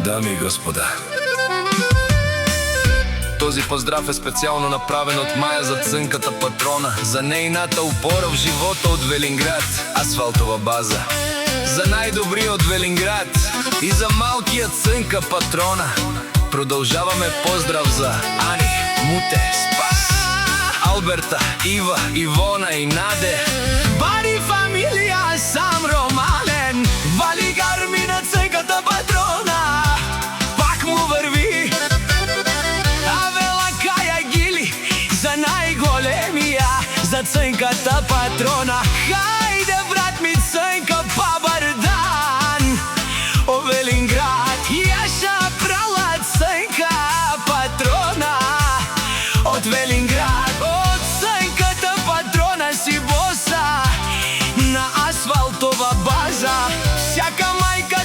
Дами и господа, този поздрав е специално направен от Маја за цънката Патрона, за нейната упора в живота от Велинград, асфалтова база. За най-добри от Велинград и за малкия цънка Патрона. Продължаваме поздрав за Ани, Муте, Спас, Алберта, Ива, Ивона и Наде. Бари фамилия, сам Романен, вали гарми на цънката Патрона. Пак му върви Авела, Кая, Гили, за най-големия, за цънката Патрона. Хайде, брат ми, цънка Пабардан, о Велинград, яша прала цънка Патрона. От Велинград, от цънката Патрона си боса на асфалтова база. Всяка майка